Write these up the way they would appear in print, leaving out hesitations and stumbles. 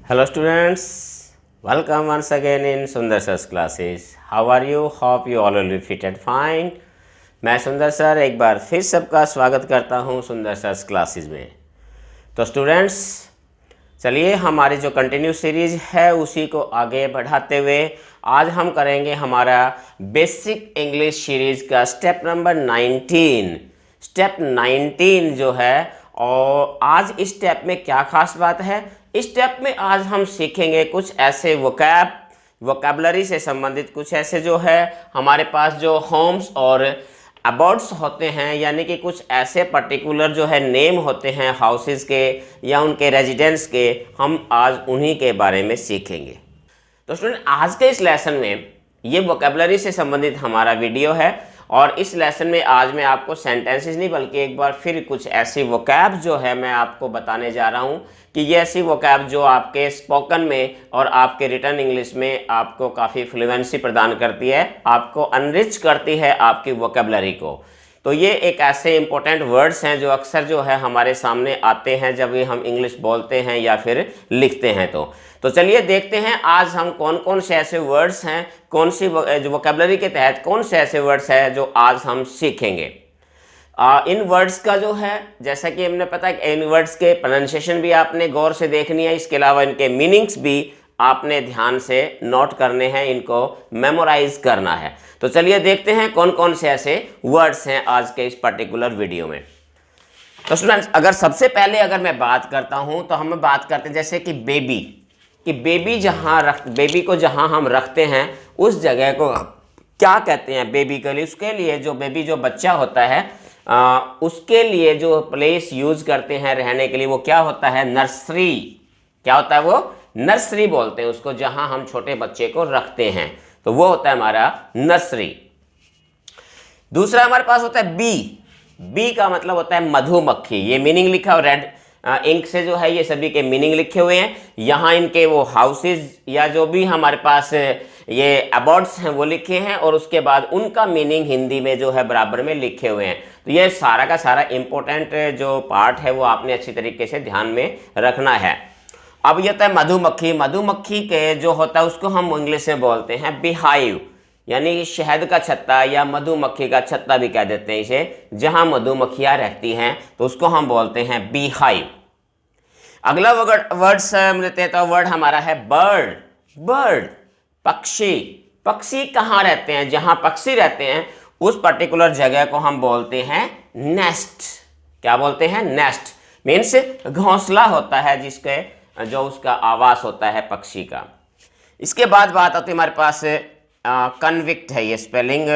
Hello students, welcome once again in Sundar Sir's classes. How are you? Hope you all will be fit and fine. मैं सुंदर sir एक बार फिर सबका स्वागत करता हूं सुंदर सर्स क्लासेस में। तो स्टूडेंट्स चलिए हमारी जो कंटिन्यू सीरीज है उसी को आगे बढ़ाते हुए आज हम करेंगे हमारा बेसिक इंग्लिश सीरीज का स्टेप नंबर 19। स्टेप 19 जो है और आज इस स्टेप में क्या खास बात है, इस स्टेप में आज हम सीखेंगे कुछ ऐसे वोकैबुलरी से संबंधित कुछ ऐसे जो है हमारे पास जो होम्स और अबाउट्स होते हैं, यानी कि कुछ ऐसे पर्टिकुलर जो है नेम होते हैं हाउसेस के या उनके रेजिडेंट्स के, हम आज उन्हीं के बारे में सीखेंगे। तो स्टूडेंट आज के इस लेसन में ये वोकैबुलरी से संबंधित हमारा वीडियो है और इस लेसन में आज मैं आपको सेंटेंसेस नहीं बल्कि एक बार फिर कुछ ऐसी वोकैब जो है मैं आपको बताने जा रहा हूँ कि ये ऐसी वोकैब जो आपके स्पोकन में और आपके रिटन इंग्लिश में आपको काफ़ी फ्लुएंसी प्रदान करती है, आपको अनरिच करती है आपकी वोकैबुलरी को। तो ये एक ऐसे इंपॉर्टेंट वर्ड्स हैं जो अक्सर जो है हमारे सामने आते हैं जब ये हम इंग्लिश बोलते हैं या फिर लिखते हैं। तो चलिए देखते हैं आज हम कौन कौन से ऐसे वर्ड्स हैं, कौन सी वोकैबुलरी के तहत कौन से ऐसे वर्ड्स हैं जो आज हम सीखेंगे। इन वर्ड्स का जो है जैसा कि हमने पता है इन वर्ड्स के प्रोनाउंसिएशन भी आपने गौर से देखनी है, इसके अलावा इनके मीनिंग्स भी आपने ध्यान से नोट करने हैं, इनको मेमोराइज करना है। तो चलिए देखते हैं कौन कौन से ऐसे वर्ड्स हैं आज के इस पर्टिकुलर वीडियो में। तो स्टूडेंट्स अगर सबसे पहले अगर मैं बात करता हूं तो हम बात करते हैं जैसे कि बेबी, कि बेबी को जहां हम रखते हैं उस जगह को क्या कहते हैं बेबी के लिए। उसके लिए जो बेबी जो बच्चा होता है उसके लिए जो प्लेस यूज करते हैं रहने के लिए वो क्या होता है, नर्सरी। क्या होता है वो, नर्सरी बोलते हैं उसको, जहां हम छोटे बच्चे को रखते हैं तो वो होता है हमारा नर्सरी। दूसरा हमारे पास होता है बी का मतलब होता है मधुमक्खी। ये मीनिंग लिखा और रेड इंक से जो है ये सभी के मीनिंग लिखे हुए हैं। यहाँ इनके वो हाउसेज या जो भी हमारे पास ये अबाउट्स हैं वो लिखे हैं और उसके बाद उनका मीनिंग हिंदी में जो है बराबर में लिखे हुए हैं। तो ये सारा का सारा इंपॉर्टेंट जो पार्ट है वो आपने अच्छी तरीके से ध्यान में रखना है। अब ये होता है मधुमक्खी। मधुमक्खी के जो होता है उसको हम इंग्लिश में बोलते हैं बीहाइव, यानी शहद का छत्ता या मधुमक्खी का छत्ता भी कह देते हैं इसे, जहां मधुमक्खियां रहती हैं तो उसको हम बोलते हैं बीहाइव। अगला वर्ड लेते हैं तो वर्ड हमारा है बर्ड, पक्षी। पक्षी कहाँ रहते हैं, जहां पक्षी रहते हैं उस पर्टिकुलर जगह को हम बोलते हैं नेस्ट। क्या बोलते हैं, नेस्ट। मीन्स घोंसला होता है जिसके जो उसका आवास होता है पक्षी का। इसके बाद बात आती है हमारे पास कन्विक्ट है। ये स्पेलिंग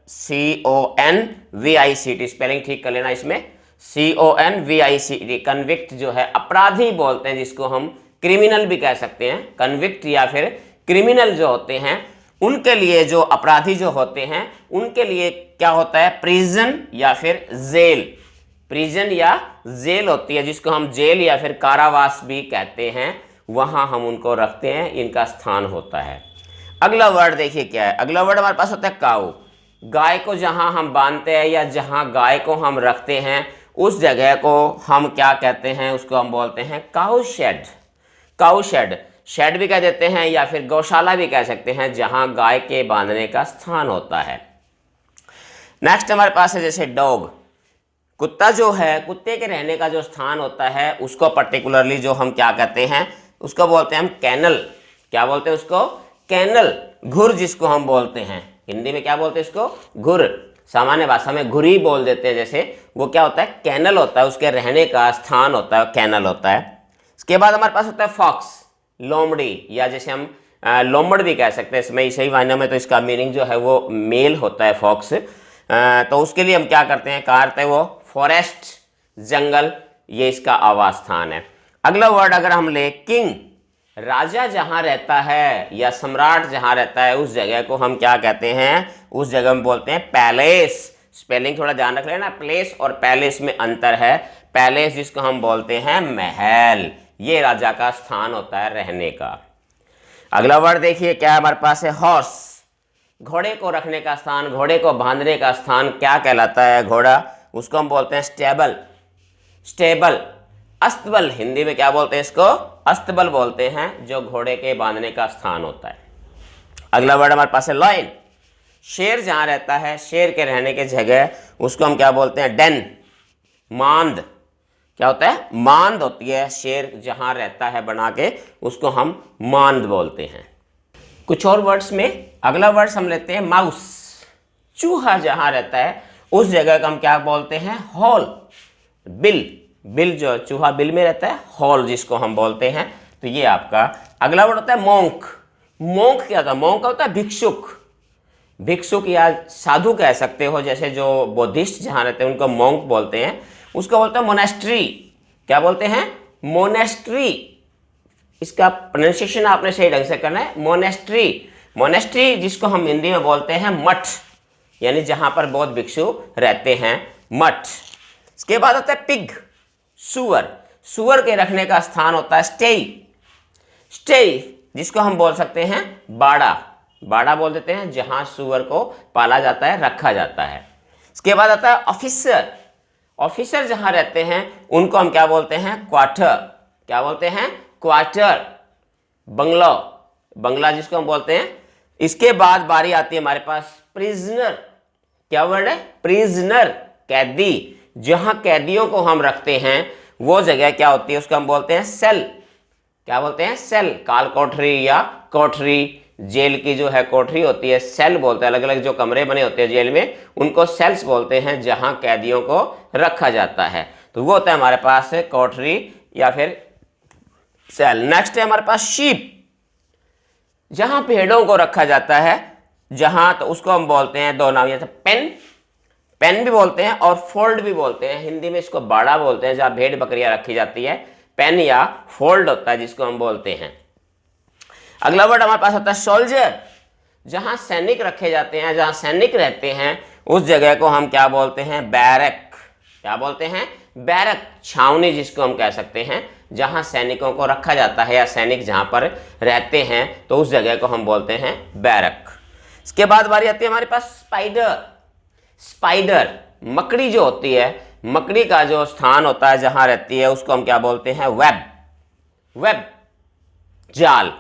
CONVICT, स्पेलिंग ठीक कर लेना इसमें, CONVICT। कन्विक्ट जो है अपराधी बोलते हैं जिसको हम क्रिमिनल भी कह सकते हैं। कन्विक्ट या फिर क्रिमिनल जो होते हैं उनके लिए, जो अपराधी जो होते हैं उनके लिए क्या होता है, प्रिजन या फिर जेल। प्रिजन या जेल होती है जिसको हम जेल या फिर कारावास भी कहते हैं, वहां हम उनको रखते हैं, इनका स्थान होता है। अगला वर्ड देखिए क्या है, अगला वर्ड हमारे पास होता है काऊ। गाय को जहां हम बांधते हैं या जहां गाय को हम रखते हैं उस जगह को हम क्या कहते हैं, उसको हम बोलते हैं काऊ शेड। काऊ शेड, शेड भी कह देते हैं या फिर गौशाला भी कह सकते हैं, जहां गाय के बांधने का स्थान होता है। नेक्स्ट हमारे पास है जैसे डॉग। कुत्ता जो है, कुत्ते के रहने का जो स्थान होता है उसको पर्टिकुलरली जो हम क्या कहते हैं उसको बोलते हैं हम कैनल। क्या बोलते हैं उसको, कैनल। घुर जिसको हम बोलते हैं, हिंदी में क्या बोलते हैं इसको, घुर। सामान्य भाषा में घुरी बोल देते हैं, जैसे वो क्या होता है, कैनल होता है, उसके रहने का स्थान होता है, कैनल होता है। इसके बाद हमारे पास होता है फॉक्स, लोमड़ी, या जैसे हम लोमड़ भी कह सकते हैं इसमें सही मायने में, तो इसका मीनिंग जो है वो मेल होता है फॉक्स। तो उसके लिए हम क्या करते हैं, कहा करते हैं वो फॉरेस्ट, जंगल, ये इसका आवास स्थान है। अगला वर्ड अगर हम ले किंग, राजा जहां रहता है या सम्राट जहां रहता है उस जगह को हम क्या कहते हैं, उस जगह में बोलते हैं पैलेस। स्पेलिंग थोड़ा ध्यान रख लेना, प्लेस और पैलेस में अंतर है। पैलेस जिसको हम बोलते हैं महल, ये राजा का स्थान होता है रहने का। अगला वर्ड देखिए क्या हमारे पास है, हॉर्स। घोड़े को रखने का स्थान, घोड़े को बांधने का स्थान क्या कहलाता है, घोड़ा, उसको हम बोलते हैं स्टेबल। स्टेबल अस्तबल, हिंदी में क्या बोलते हैं इसको? अस्तबल बोलते हैं, जो घोड़े के बांधने का स्थान होता है। अगला वर्ड हमारे पास है लॉयन। शेर जहां रहता है, शेर के रहने की जगह, उसको हम क्या बोलते हैं? डेन, मांद। क्या होता है? मांद होती है। शेर जहां रहता है बना के, उसको हम मांद बोलते हैं। कुछ और वर्ड्स में अगला वर्ड्स हम लेते हैं माउस। चूहा जहां रहता है उस जगह का हम क्या बोलते हैं? हॉल। बिल, बिल जो चूहा बिल में रहता है, हॉल जिसको हम बोलते हैं। तो ये आपका अगला वर्ड होता है मोंक। मोंक क्या होता है? मोंक होता है भिक्षुक। भिक्षुक या साधु कह सकते हो, जैसे जो बौद्धिस्ट जहां रहते हैं उनको मोंक बोलते हैं। उसको बोलते हैं मोनेस्ट्री। क्या बोलते हैं? मोनेस्ट्री। इसका प्रोनाउंसिएशन आपने सही ढंग से करना है, मोनेस्ट्री। मोनेस्ट्री जिसको हम हिंदी में बोलते हैं मठ, यानी जहां पर बौद्ध भिक्षु रहते हैं, मठ। इसके बाद होता है पिग, सुअर। सुअर के रखने का स्थान होता है स्टे। स्टे जिसको हम बोल सकते हैं बाड़ा। बाड़ा बोल देते हैं जहां सुअर को पाला जाता है, रखा जाता है। इसके बाद आता है ऑफिसर। ऑफिसर जहां रहते हैं उनको हम क्या बोलते हैं? क्वार्टर। क्या बोलते हैं? क्वार्टर। बंगला, बंगला जिसको हम बोलते हैं। इसके बाद बारी आती है हमारे पास प्रिजनर। क्या वर्ड है? प्रिजनर, कैदी। जहां कैदियों को हम रखते हैं वो जगह क्या होती है? उसको हम बोलते हैं सेल। क्या बोलते हैं? सेल। काल कोठरी या कोठरी, जेल की जो है कोठरी होती है, सेल बोलते हैं। अलग अलग जो कमरे बने होते हैं जेल में, उनको सेल्स बोलते हैं, जहां कैदियों को रखा जाता है। तो वो होता है हमारे पास कोठरी या फिर सेल। नेक्स्ट है हमारे पास शीप। जहां भेड़ों को रखा जाता है, जहां, तो उसको हम बोलते हैं दो नाम, जैसे पेन, पेन भी बोलते हैं और फोल्ड भी बोलते हैं। हिंदी में इसको बाड़ा बोलते हैं, जहां भेड़ बकरियां रखी जाती है। पेन या फोल्ड होता है जिसको हम बोलते हैं। अगला वर्ड हमारे पास होता है सोल्जर। जहां सैनिक रखे जाते हैं, जहां सैनिक रहते हैं, उस जगह को हम क्या बोलते हैं? बैरक। क्या बोलते हैं? बैरक, छावनी जिसको हम कह सकते हैं, जहां सैनिकों को रखा जाता है या सैनिक जहां पर रहते हैं, तो उस जगह को हम बोलते हैं बैरक। इसके बाद बारी आती है हमारे पास स्पाइडर। स्पाइडर, मकड़ी जो होती है, मकड़ी का जो स्थान होता है जहां रहती है, उसको हम क्या बोलते हैं? वेब। वेब, जाल।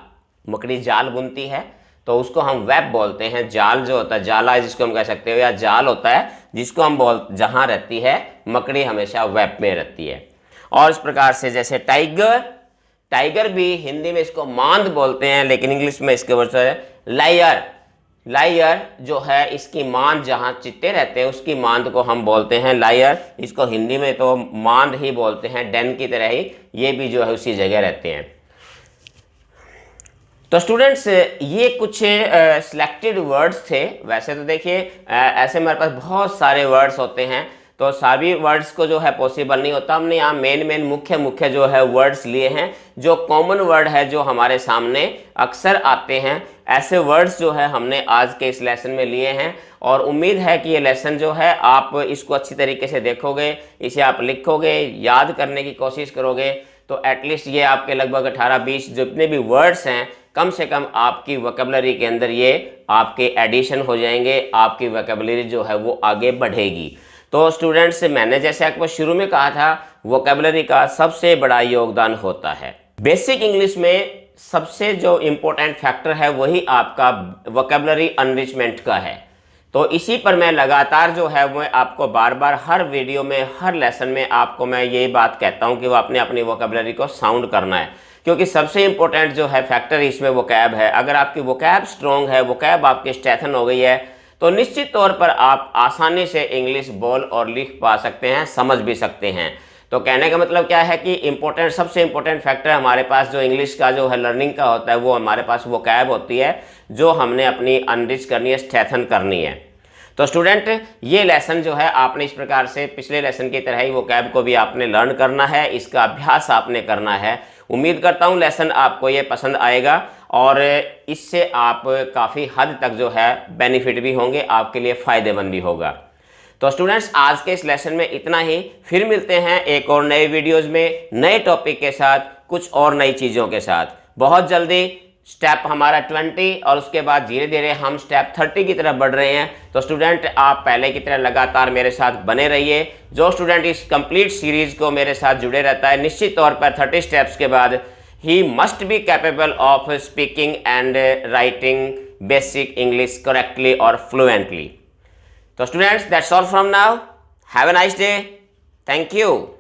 मकड़ी जाल बुनती है तो उसको हम वेब बोलते हैं। जाल जो होता है, जाला जिसको हम कह सकते हो, या जाल होता है जिसको हम जहां रहती है मकड़ी, हमेशा वेब में रहती है। और इस प्रकार से जैसे टाइगर, टाइगर भी हिंदी में इसको मांद बोलते हैं, लेकिन इंग्लिश में इसके वर्ड है लायर। लायर जो है, इसकी मांद जहां चित्ते रहते हैं उसकी मांद को हम बोलते हैं लायर। इसको हिंदी में तो मांद ही बोलते हैं, डेन की तरह ही ये भी जो है उसी जगह रहते हैं। तो स्टूडेंट्स, ये कुछ सिलेक्टेड वर्ड्स थे। वैसे तो देखिए ऐसे हमारे पास बहुत सारे वर्ड्स होते हैं, तो सभी वर्ड्स को जो है पॉसिबल नहीं होता। हमने यहाँ मेन मुख्य जो है वर्ड्स लिए हैं, जो कॉमन वर्ड है, जो हमारे सामने अक्सर आते हैं। ऐसे वर्ड्स जो है हमने आज के इस लेसन में लिए हैं, और उम्मीद है कि ये लेसन जो है आप इसको अच्छी तरीके से देखोगे, इसे आप लिखोगे, याद करने की कोशिश करोगे, तो एटलीस्ट ये आपके लगभग 18-20 जितने भी वर्ड्स हैं, कम से कम आपकी वोकैबुलरी के अंदर ये आपके एडिशन हो जाएंगे। आपकी वोकैबुलरी जो है वो आगे बढ़ेगी। तो स्टूडेंट्स, मैंने जैसे आपको शुरू में कहा था, वोकैबुलरी का सबसे बड़ा योगदान होता है। बेसिक इंग्लिश में सबसे जो इम्पोर्टेंट फैक्टर है वही आपका वोकैबुलरी एनरिचमेंट का है। तो इसी पर मैं लगातार जो है मैं आपको बार बार हर वीडियो में, हर लेसन में आपको मैं ये बात कहता हूँ कि वो अपने अपनी वोकैबुलरी को साउंड करना है, क्योंकि सबसे इंपॉर्टेंट जो है फैक्टर इसमें वोकैब है। अगर आपकी वोकैब स्ट्रॉन्ग है, वोकैब आपकी स्ट्रेंथन हो गई है, तो निश्चित तौर पर आप आसानी से इंग्लिश बोल और लिख पा सकते हैं, समझ भी सकते हैं। तो कहने का मतलब क्या है कि इंपॉर्टेंट, सबसे इंपॉर्टेंट फैक्टर हमारे पास जो इंग्लिश का जो है लर्निंग का होता है, वो हमारे पास वोकैब होती है, जो हमने अपनी अनरिच करनी है, स्ट्रेंथन करनी है। तो स्टूडेंट, ये लेसन जो है आपने इस प्रकार से पिछले लेसन की तरह ही वोकैब को भी आपने लर्न करना है, इसका अभ्यास आपने करना है। उम्मीद करता हूँ लेसन आपको ये पसंद आएगा और इससे आप काफ़ी हद तक जो है बेनिफिट भी होंगे, आपके लिए फ़ायदेमंद भी होगा। तो स्टूडेंट्स, आज के इस लेसन में इतना ही। फिर मिलते हैं एक और नए वीडियोज़ में, नए टॉपिक के साथ, कुछ और नई चीज़ों के साथ बहुत जल्दी। स्टेप हमारा 20 और उसके बाद धीरे धीरे हम स्टेप 30 की तरफ बढ़ रहे हैं। तो स्टूडेंट आप पहले की तरह लगातार मेरे साथ बने रहिए। जो स्टूडेंट इस कंप्लीट सीरीज को मेरे साथ जुड़े रहता है, निश्चित तौर पर 30 स्टेप्स के बाद he must be capable of speaking and writing basic English correctly और फ्लुएंटली। तो students, that's all from now. Have a nice day. Thank you.